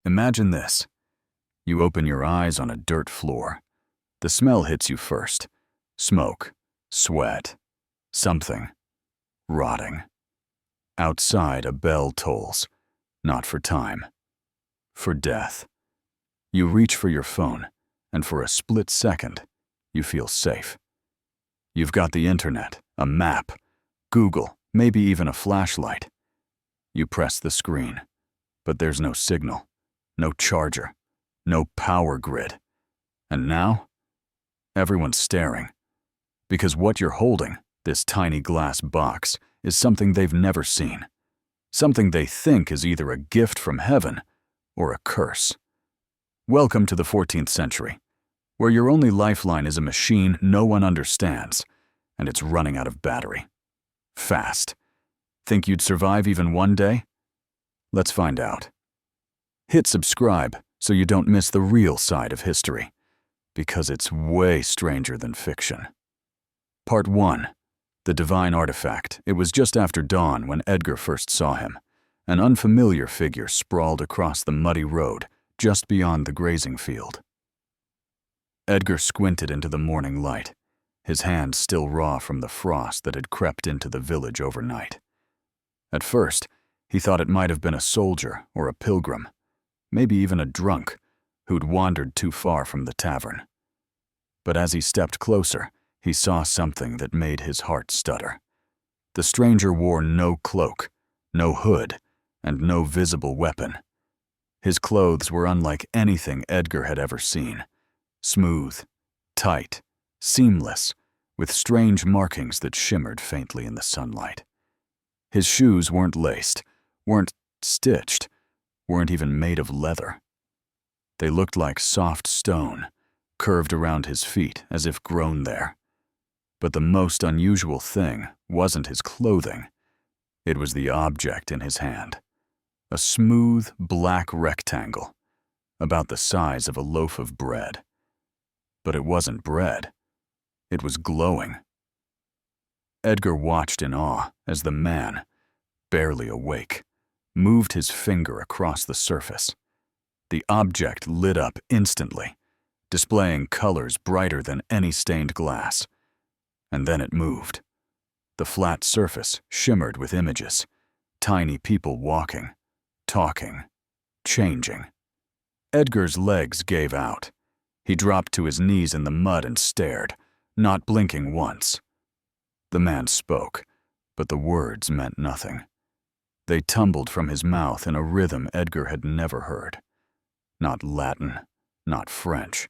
Imagine this. You open your eyes on a dirt floor. The smell hits you first. Smoke, sweat, something, rotting. Outside, a bell tolls, not for time, for death. You reach for your phone, and for a split second, you feel safe. You've got the internet, a map, Google, maybe even a flashlight. You press the screen, but there's no signal, no charger, no power grid. And now, everyone's staring. Because what you're holding, this tiny glass box, is something they've never seen. Something they think is either a gift from heaven or a curse. Welcome to the 14th century, where your only lifeline is a machine no one understands, and it's running out of battery. Fast. Think you'd survive even one day? Let's find out. Hit subscribe so you don't miss the real side of history, because it's way stranger than fiction. Part 1. The divine artifact. It was just after dawn when Edgar first saw him. An unfamiliar figure sprawled across the muddy road just beyond the grazing field. Edgar squinted into the morning light, his hands still raw from the frost that had crept into the village overnight. At first, he thought it might have been a soldier or a pilgrim, maybe even a drunk, who'd wandered too far from the tavern. But as he stepped closer, he saw something that made his heart stutter. The stranger wore no cloak, no hood, and no visible weapon. His clothes were unlike anything Edgar had ever seen. Smooth, tight, seamless, with strange markings that shimmered faintly in the sunlight. His shoes weren't laced, weren't stitched, weren't even made of leather. They looked like soft stone, curved around his feet as if grown there. But the most unusual thing wasn't his clothing. It was the object in his hand. A smooth, black rectangle, about the size of a loaf of bread. But it wasn't bread. It was glowing. Edgar watched in awe as the man, barely awake, moved his finger across the surface. The object lit up instantly, displaying colors brighter than any stained glass. And then it moved. The flat surface shimmered with images, tiny people walking, talking, changing. Edgar's legs gave out. He dropped to his knees in the mud and stared, not blinking once. The man spoke, but the words meant nothing. They tumbled from his mouth in a rhythm Edgar had never heard. Not Latin, not French,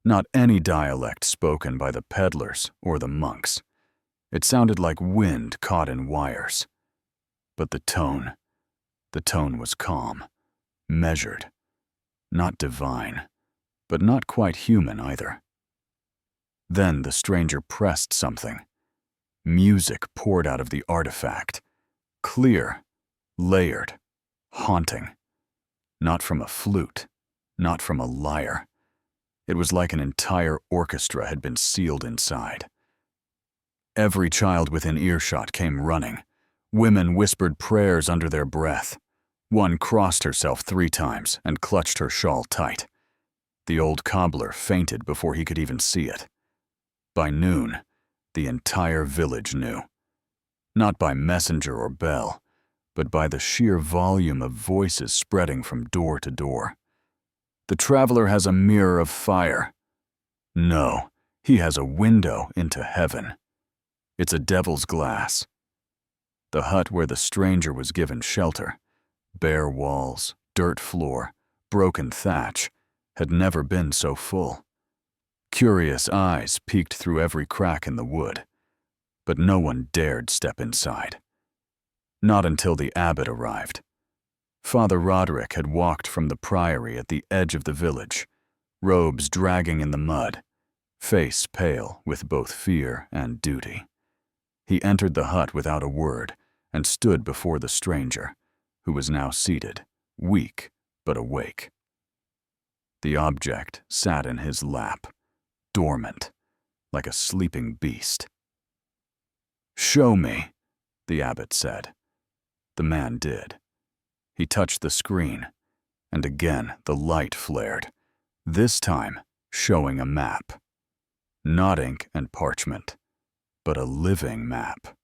not any dialect spoken by the peddlers or the monks. It sounded like wind caught in wires. But the tone was calm, measured, not divine, but not quite human either. Then the stranger pressed something. Music poured out of the artifact, clear, layered, haunting. Not from a flute, not from a lyre. It was like an entire orchestra had been sealed inside. Every child within earshot came running. Women whispered prayers under their breath. One crossed herself 3 times and clutched her shawl tight. The old cobbler fainted before he could even see it. By noon, the entire village knew. Not by messenger or bell, but by the sheer volume of voices spreading from door to door. The traveler has a mirror of fire. No, he has a window into heaven. It's a devil's glass. The hut where the stranger was given shelter, bare walls, dirt floor, broken thatch, had never been so full. Curious eyes peeked through every crack in the wood, but no one dared step inside. Not until the abbot arrived. Father Roderick had walked from the priory at the edge of the village, robes dragging in the mud, face pale with both fear and duty. He entered the hut without a word and stood before the stranger, who was now seated, weak but awake. The object sat in his lap, dormant, like a sleeping beast. "Show me," the abbot said. The man did. He touched the screen. And again the light flared, this time showing a map. Not ink and parchment, but a living map.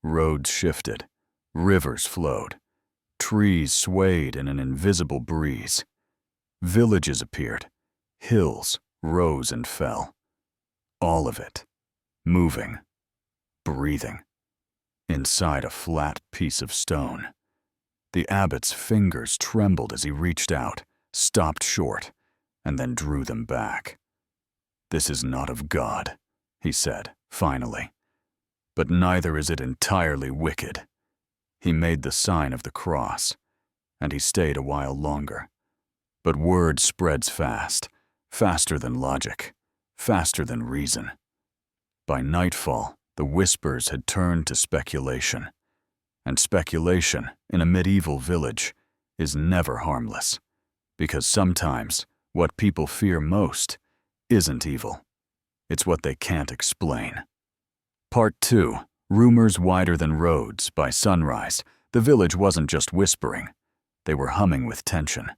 Roads shifted, rivers flowed, trees swayed in an invisible breeze. Villages appeared, hills rose and fell. All of it, moving, breathing, inside a flat piece of stone. The abbot's fingers trembled as he reached out, stopped short, and then drew them back. "This is not of God," he said, finally. "But neither is it entirely wicked." He made the sign of the cross, and he stayed a while longer. But word spreads fast, faster than logic, faster than reason. By nightfall, the whispers had turned to speculation. And speculation in a medieval village is never harmless, because sometimes what people fear most isn't evil. It's what they can't explain. Part 2, Rumors Wider Than Roads. By sunrise, the village wasn't just whispering. They were humming with tension.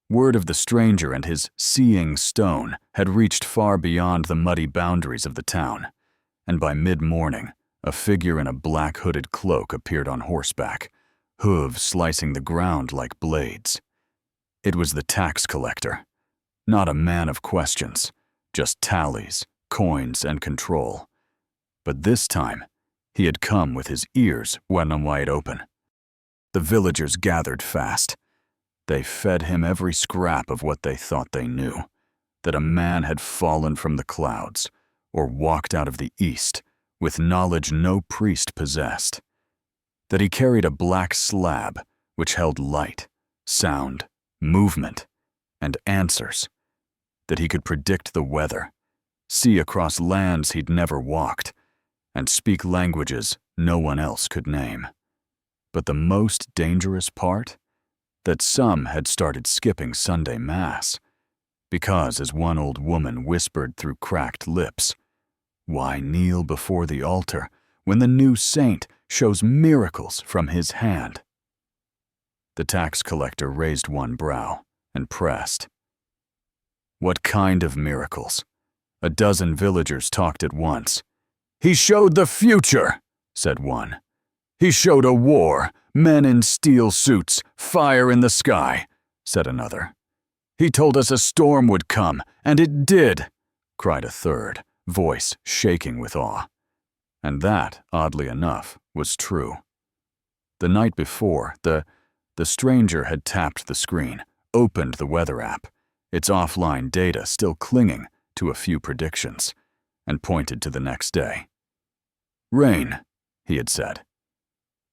Word of the stranger and his seeing stone had reached far beyond the muddy boundaries of the town, and by mid-morning, a figure in a black hooded cloak appeared on horseback, hooves slicing the ground like blades. It was the tax collector, not a man of questions, just tallies, coins, and control. But this time, he had come with his ears wide open. The villagers gathered fast. They fed him every scrap of what they thought they knew, that a man had fallen from the clouds or walked out of the east with knowledge no priest possessed, that he carried a black slab which held light, sound, movement, and answers, that he could predict the weather, see across lands he'd never walked, and speak languages no one else could name. But the most dangerous part? That some had started skipping Sunday Mass, because, as one old woman whispered through cracked lips, "Why kneel before the altar when the new saint shows miracles from his hand?" The tax collector raised one brow and pressed. "What kind of miracles?" A dozen villagers talked at once. "He showed the future," said one. "He showed a war, men in steel suits, fire in the sky," said another. "He told us a storm would come, and it did," cried a third, voice shaking with awe. And that, oddly enough, was true. The night before, the stranger had tapped the screen, opened the weather app, its offline data still clinging to a few predictions, and pointed to the next day. "Rain," he had said.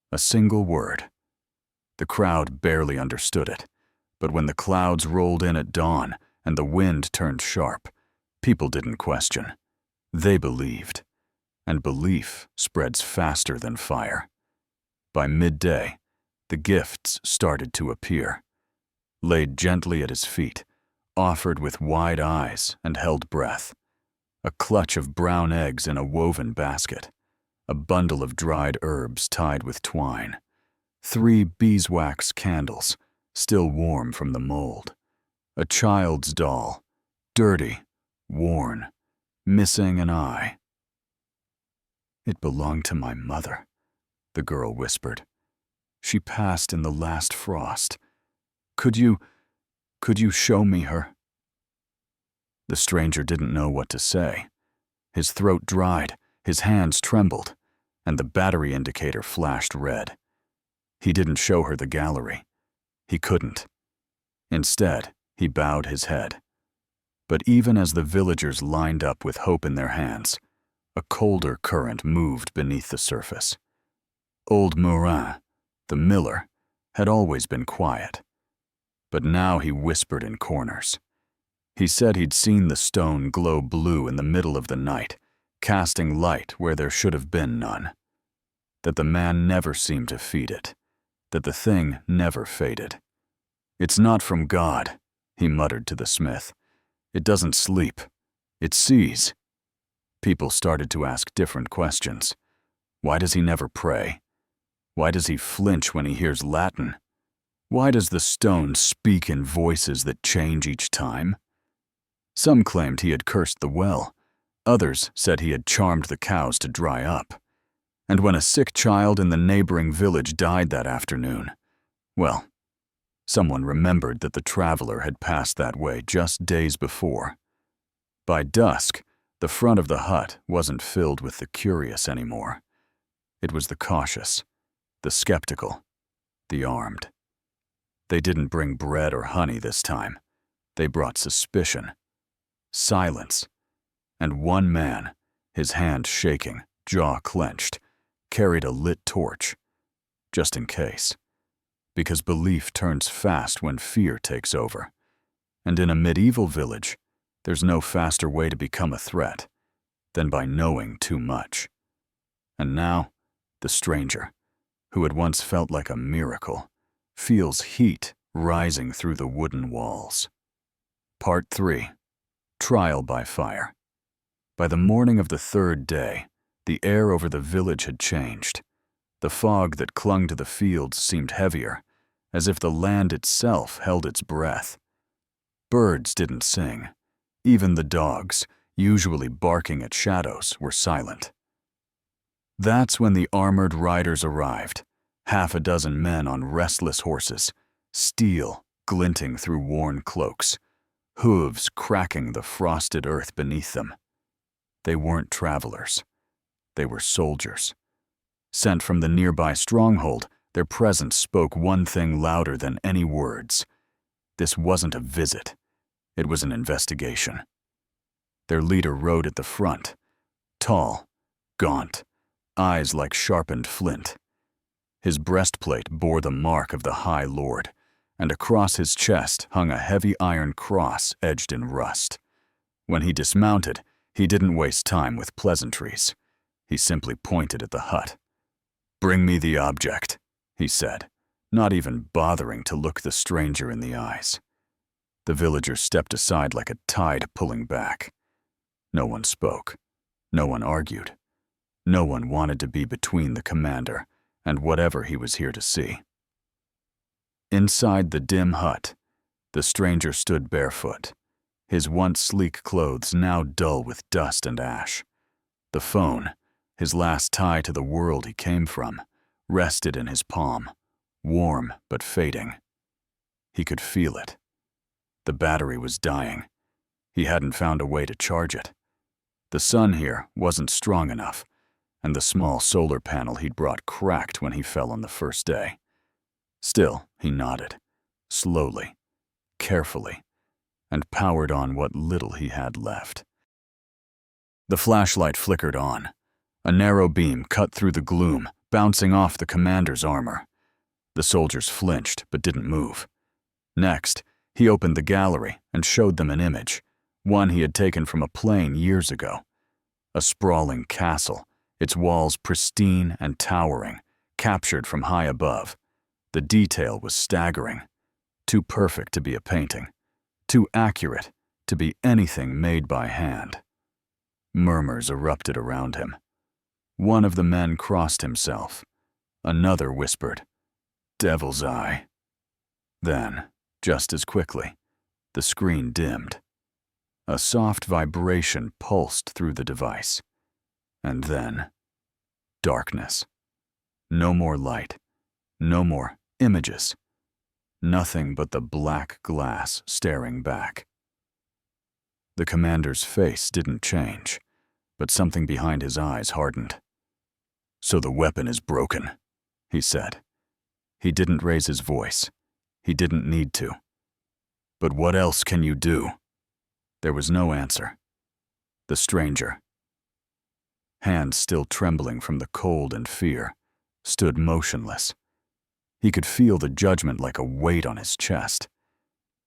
A single word. The crowd barely understood it, but when the clouds rolled in at dawn and the wind turned sharp, people didn't question. They believed, and belief spreads faster than fire. By midday, the gifts started to appear, laid gently at his feet, offered with wide eyes and held breath. A clutch of brown eggs in a woven basket, a bundle of dried herbs tied with twine, 3 beeswax candles, still warm from the mold, a child's doll, dirty, worn, missing an eye. "It belonged to my mother," the girl whispered. "She passed in the last frost. Could you show me her?" The stranger didn't know what to say. His throat dried, his hands trembled, and the battery indicator flashed red. He didn't show her the gallery. He couldn't. Instead, he bowed his head. But even as the villagers lined up with hope in their hands, a colder current moved beneath the surface. Old Morin, the miller, had always been quiet, but now he whispered in corners. He said he'd seen the stone glow blue in the middle of the night, casting light where there should have been none. That the man never seemed to feed it, that the thing never faded. "It's not from God," he muttered to the smith. "It doesn't sleep. It sees." People started to ask different questions. Why does he never pray? Why does he flinch when he hears Latin? Why does the stone speak in voices that change each time? Some claimed he had cursed the well. Others said he had charmed the cows to dry up. And when a sick child in the neighboring village died that afternoon, well, someone remembered that the traveler had passed that way just days before. By dusk, the front of the hut wasn't filled with the curious anymore. It was the cautious, the skeptical, the armed. They didn't bring bread or honey this time. They brought suspicion, silence, and one man, his hand shaking, jaw clenched, carried a lit torch, just in case. Because belief turns fast when fear takes over. And in a medieval village, there's no faster way to become a threat than by knowing too much. And now, the stranger, who had once felt like a miracle, feels heat rising through the wooden walls. Part 3. Trial by Fire. By the morning of the third day, the air over the village had changed. The fog that clung to the fields seemed heavier, as if the land itself held its breath. Birds didn't sing. Even the dogs, usually barking at shadows, were silent. That's when the armored riders arrived, half a dozen men on restless horses, steel glinting through worn cloaks, hooves cracking the frosted earth beneath them. They weren't travelers. They were soldiers. Sent from the nearby stronghold, their presence spoke one thing louder than any words. This wasn't a visit. It was an investigation. Their leader rode at the front, tall, gaunt, eyes like sharpened flint. His breastplate bore the mark of the High Lord, and across his chest hung a heavy iron cross edged in rust. When he dismounted, he didn't waste time with pleasantries. He simply pointed at the hut. "Bring me the object," he said, not even bothering to look the stranger in the eyes. The villager stepped aside like a tide pulling back. No one spoke. No one argued. No one wanted to be between the commander and whatever he was here to see. Inside the dim hut, the stranger stood barefoot, his once sleek clothes now dull with dust and ash. The phone, his last tie to the world he came from, rested in his palm, warm but fading. He could feel it. The battery was dying. He hadn't found a way to charge it. The sun here wasn't strong enough, and the small solar panel he'd brought cracked when he fell on the first day. Still, he nodded, slowly, carefully, and powered on what little he had left. The flashlight flickered on. A narrow beam cut through the gloom, bouncing off the commander's armor. The soldiers flinched but didn't move. Next, he opened the gallery and showed them an image, one he had taken from a plane years ago. A sprawling castle, its walls pristine and towering, captured from high above. The detail was staggering. Too perfect to be a painting. Too accurate to be anything made by hand. Murmurs erupted around him. One of the men crossed himself. Another whispered, "Devil's eye." Then, just as quickly, the screen dimmed. A soft vibration pulsed through the device. And then, darkness. No more light. No more images. Nothing but the black glass staring back. The commander's face didn't change, but something behind his eyes hardened. "So the weapon is broken," he said. He didn't raise his voice. He didn't need to. "But what else can you do?" There was no answer. The stranger, hands still trembling from the cold and fear, stood motionless. He could feel the judgment like a weight on his chest.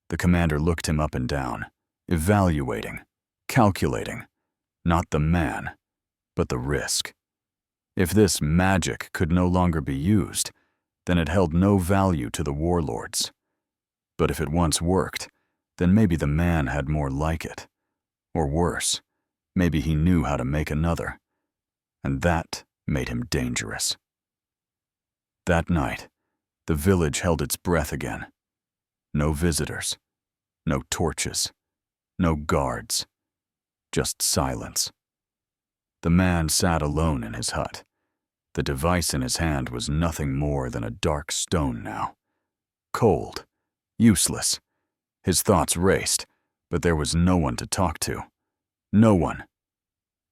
The commander looked him up and down, evaluating, calculating, not the man, but the risk. If this magic could no longer be used, then it held no value to the warlords. But if it once worked, then maybe the man had more like it. Or worse, maybe he knew how to make another. And that made him dangerous. That night, The village held its breath again. No visitors, no torches, no guards, just silence. The man sat alone in his hut. The device in his hand was nothing more than a dark stone now. Cold, useless. His thoughts raced, but there was no one to talk to. No one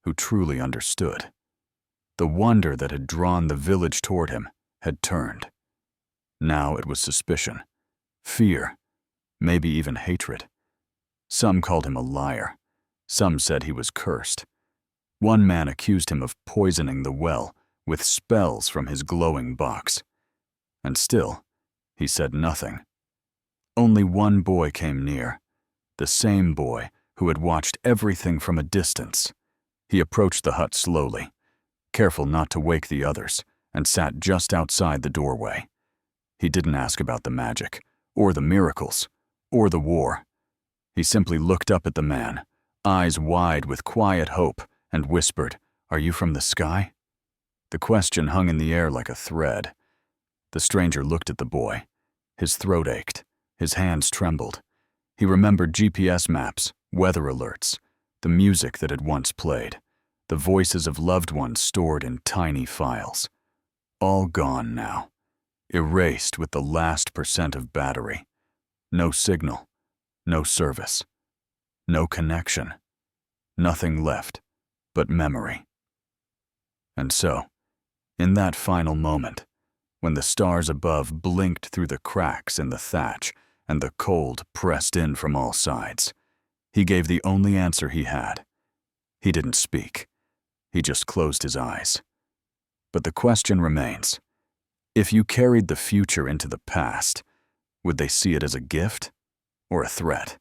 who truly understood. The wonder that had drawn the village toward him had turned. Now it was suspicion, fear, maybe even hatred. Some called him a liar. Some said he was cursed. One man accused him of poisoning the well with spells from his glowing box. And still, he said nothing. Only one boy came near, the same boy who had watched everything from a distance. He approached the hut slowly, careful not to wake the others, and sat just outside the doorway. He didn't ask about the magic, or the miracles, or the war. He simply looked up at the man, eyes wide with quiet hope, and whispered, "Are you from the sky?" The question hung in the air like a thread. The stranger looked at the boy. His throat ached. His hands trembled. He remembered GPS maps, weather alerts, the music that had once played, the voices of loved ones stored in tiny files. All gone now, erased with the last % of battery. No signal, no service, no connection. Nothing left but memory. And so, in that final moment, when the stars above blinked through the cracks in the thatch and the cold pressed in from all sides, he gave the only answer he had. He didn't speak. He just closed his eyes. But the question remains, if you carried the future into the past, would they see it as a gift or a threat?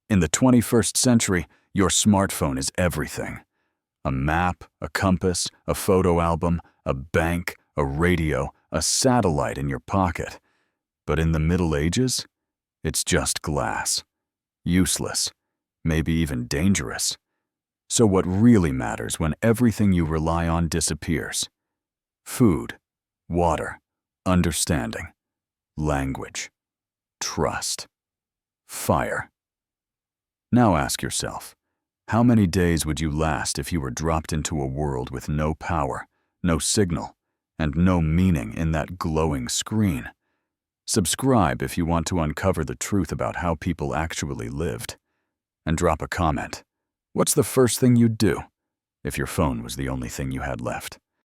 In the 21st century, your smartphone is everything. A map, a compass, a photo album, a bank, a radio, a satellite in your pocket. But in the Middle Ages, it's just glass. Useless, maybe even dangerous. So what really matters when everything you rely on disappears? Food, water, understanding, language, trust, fire. Now ask yourself, how many days would you last if you were dropped into a world with no power, no signal, and no meaning in that glowing screen? Subscribe if you want to uncover the truth about how people actually lived. And drop a comment. What's the first thing you'd do if your phone was the only thing you had left?